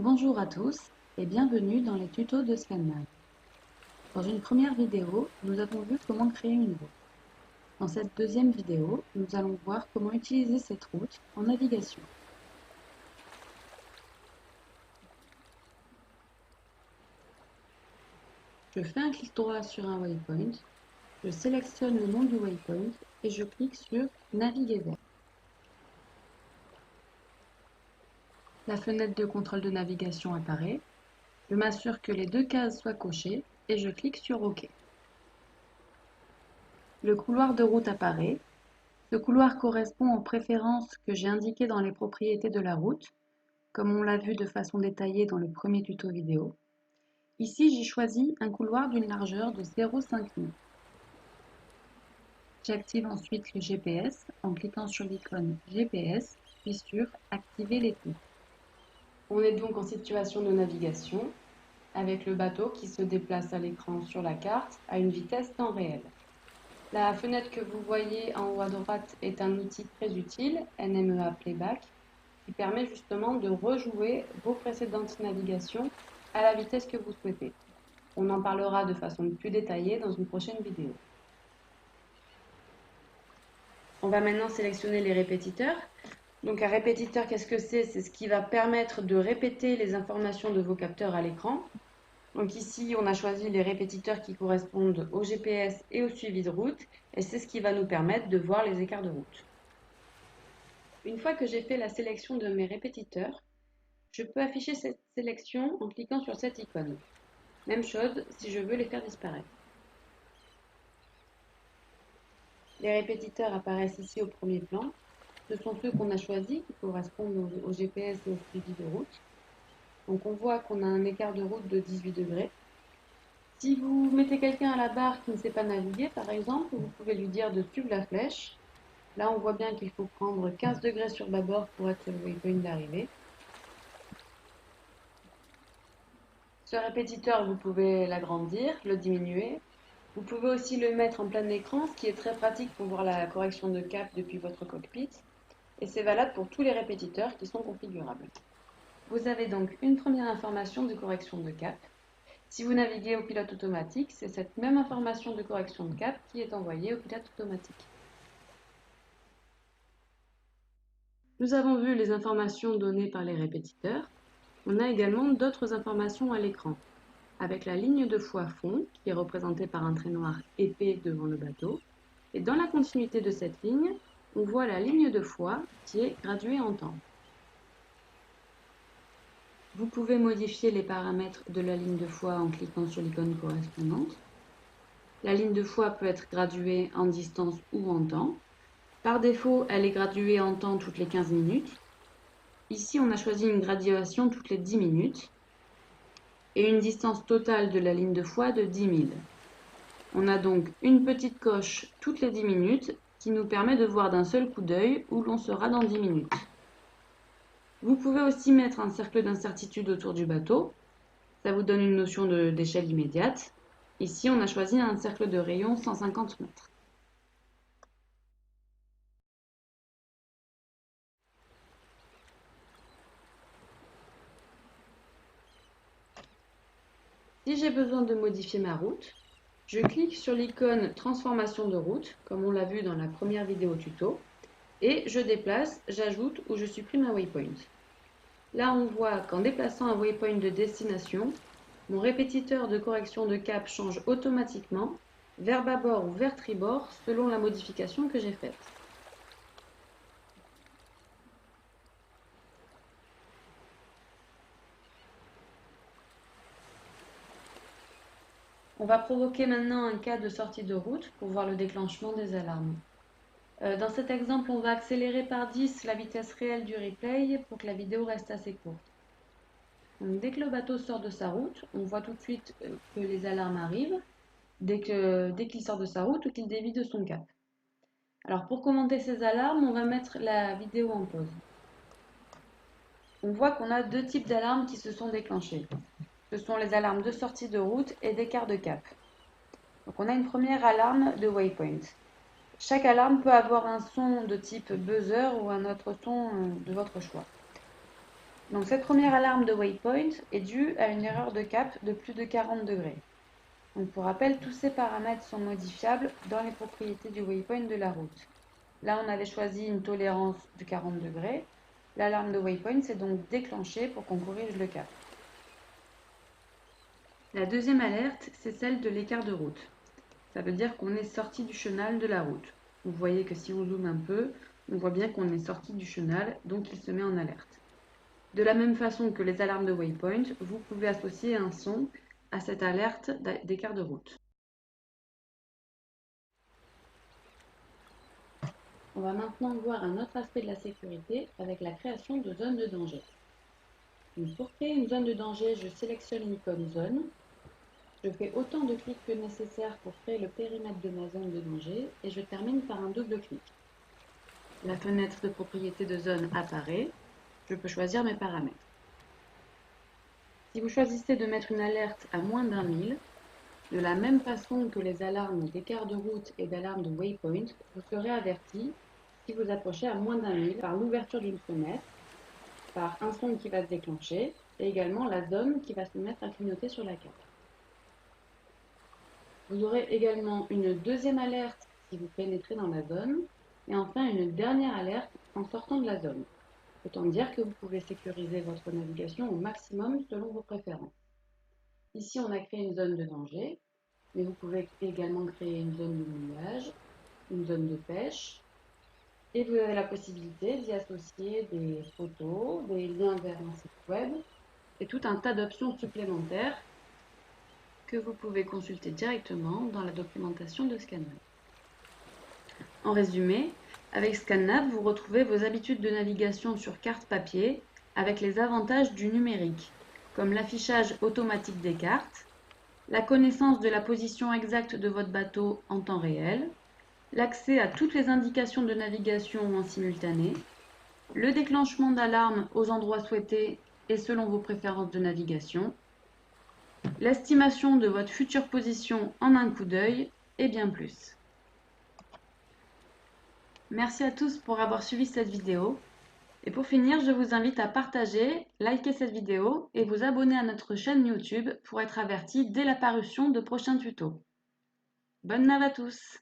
Bonjour à tous et bienvenue dans les tutos de Scanmag. Dans une première vidéo, nous avons vu comment créer une route. Dans cette deuxième vidéo, nous allons voir comment utiliser cette route en navigation. Je fais un clic droit sur un waypoint, je sélectionne le nom du waypoint et je clique sur Naviguer vers. La fenêtre de contrôle de navigation apparaît. Je m'assure que les deux cases soient cochées et je clique sur OK. Le couloir de route apparaît. Ce couloir correspond aux préférences que j'ai indiquées dans les propriétés de la route, comme on l'a vu de façon détaillée dans le premier tuto vidéo. Ici, j'ai choisi un couloir d'une largeur de 0,5 m. J'active ensuite le GPS en cliquant sur l'icône GPS, puis sur Activer les pouces. On est donc en situation de navigation, avec le bateau qui se déplace à l'écran sur la carte à une vitesse temps réel. La fenêtre que vous voyez en haut à droite est un outil très utile, NMEA Playback, qui permet justement de rejouer vos précédentes navigations à la vitesse que vous souhaitez. On en parlera de façon plus détaillée dans une prochaine vidéo. On va maintenant sélectionner les répétiteurs. Donc un répétiteur, qu'est-ce que c'est? C'est ce qui va permettre de répéter les informations de vos capteurs à l'écran. Donc ici, on a choisi les répétiteurs qui correspondent au GPS et au suivi de route, et c'est ce qui va nous permettre de voir les écarts de route. Une fois que j'ai fait la sélection de mes répétiteurs, je peux afficher cette sélection en cliquant sur cette icône. Même chose si je veux les faire disparaître. Les répétiteurs apparaissent ici au premier plan. Ce sont ceux qu'on a choisis qui correspondent au GPS et au suivi de route. Donc on voit qu'on a un écart de route de 18 degrés. Si vous mettez quelqu'un à la barre qui ne sait pas naviguer, par exemple, vous pouvez lui dire de suivre la flèche. Là, on voit bien qu'il faut prendre 15 degrés sur bâbord pour être sur le waypoint d'arrivée. Ce répétiteur, vous pouvez l'agrandir, le diminuer. Vous pouvez aussi le mettre en plein écran, ce qui est très pratique pour voir la correction de cap depuis votre cockpit. Et c'est valable pour tous les répétiteurs qui sont configurables. Vous avez donc une première information de correction de cap. Si vous naviguez au pilote automatique, c'est cette même information de correction de cap qui est envoyée au pilote automatique. Nous avons vu les informations données par les répétiteurs. On a également d'autres informations à l'écran, avec la ligne de foi fond, qui est représentée par un trait noir épais devant le bateau. Et dans la continuité de cette ligne, on voit la ligne de foi qui est graduée en temps. Vous pouvez modifier les paramètres de la ligne de foi en cliquant sur l'icône correspondante. La ligne de foi peut être graduée en distance ou en temps. Par défaut, elle est graduée en temps toutes les 15 minutes. Ici, on a choisi une graduation toutes les 10 minutes et une distance totale de la ligne de foi de 10 000. On a donc une petite coche toutes les 10 minutes qui nous permet de voir d'un seul coup d'œil où l'on sera dans 10 minutes. Vous pouvez aussi mettre un cercle d'incertitude autour du bateau. Ça vous donne une notion d'échelle immédiate. Ici, on a choisi un cercle de rayon 150 mètres. Si j'ai besoin de modifier ma route, je clique sur l'icône transformation de route, comme on l'a vu dans la première vidéo tuto, et je déplace, j'ajoute ou je supprime un waypoint. Là, on voit qu'en déplaçant un waypoint de destination, mon répétiteur de correction de cap change automatiquement vers bâbord ou vers tribord selon la modification que j'ai faite. On va provoquer maintenant un cas de sortie de route pour voir le déclenchement des alarmes. Dans cet exemple, on va accélérer par 10 la vitesse réelle du replay pour que la vidéo reste assez courte. Donc, dès que le bateau sort de sa route, on voit tout de suite que les alarmes arrivent dès qu'il sort de sa route ou qu'il dévie de son cap. Alors pour commenter ces alarmes, on va mettre la vidéo en pause. On voit qu'on a deux types d'alarmes qui se sont déclenchées. Ce sont les alarmes de sortie de route et d'écart de cap. Donc on a une première alarme de waypoint. Chaque alarme peut avoir un son de type buzzer ou un autre son de votre choix. Donc cette première alarme de waypoint est due à une erreur de cap de plus de 40 degrés. Donc pour rappel, tous ces paramètres sont modifiables dans les propriétés du waypoint de la route. Là, on avait choisi une tolérance de 40 degrés. L'alarme de waypoint s'est donc déclenchée pour qu'on corrige le cap. La deuxième alerte, c'est celle de l'écart de route. Ça veut dire qu'on est sorti du chenal de la route. Vous voyez que si on zoome un peu, on voit bien qu'on est sorti du chenal, donc il se met en alerte. De la même façon que les alarmes de waypoint, vous pouvez associer un son à cette alerte d'écart de route. On va maintenant voir un autre aspect de la sécurité avec la création de zones de danger. Donc pour créer une zone de danger, je sélectionne l'icône zone. Je fais autant de clics que nécessaire pour créer le périmètre de ma zone de danger et je termine par un double clic. La fenêtre de propriété de zone apparaît. Je peux choisir mes paramètres. Si vous choisissez de mettre une alerte à moins d'1 000, de la même façon que les alarmes d'écart de route et d'alarme de waypoint, vous serez averti si vous approchez à moins d'1 000 par l'ouverture d'une fenêtre, par un son qui va se déclencher et également la zone qui va se mettre à clignoter sur la carte. Vous aurez également une deuxième alerte si vous pénétrez dans la zone et enfin une dernière alerte en sortant de la zone. Autant dire que vous pouvez sécuriser votre navigation au maximum selon vos préférences. Ici, on a créé une zone de danger, mais vous pouvez également créer une zone de mouillage, une zone de pêche, et vous avez la possibilité d'y associer des photos, des liens vers un site web, et tout un tas d'options supplémentaires que vous pouvez consulter directement dans la documentation de ScanNav. En résumé, avec ScanNav, vous retrouvez vos habitudes de navigation sur carte papier avec les avantages du numérique, comme l'affichage automatique des cartes, la connaissance de la position exacte de votre bateau en temps réel, l'accès à toutes les indications de navigation en simultané, le déclenchement d'alarmes aux endroits souhaités et selon vos préférences de navigation, l'estimation de votre future position en un coup d'œil et bien plus. Merci à tous pour avoir suivi cette vidéo. Et pour finir, je vous invite à partager, liker cette vidéo et vous abonner à notre chaîne YouTube pour être averti dès la parution de prochains tutos. Bonne nav à tous!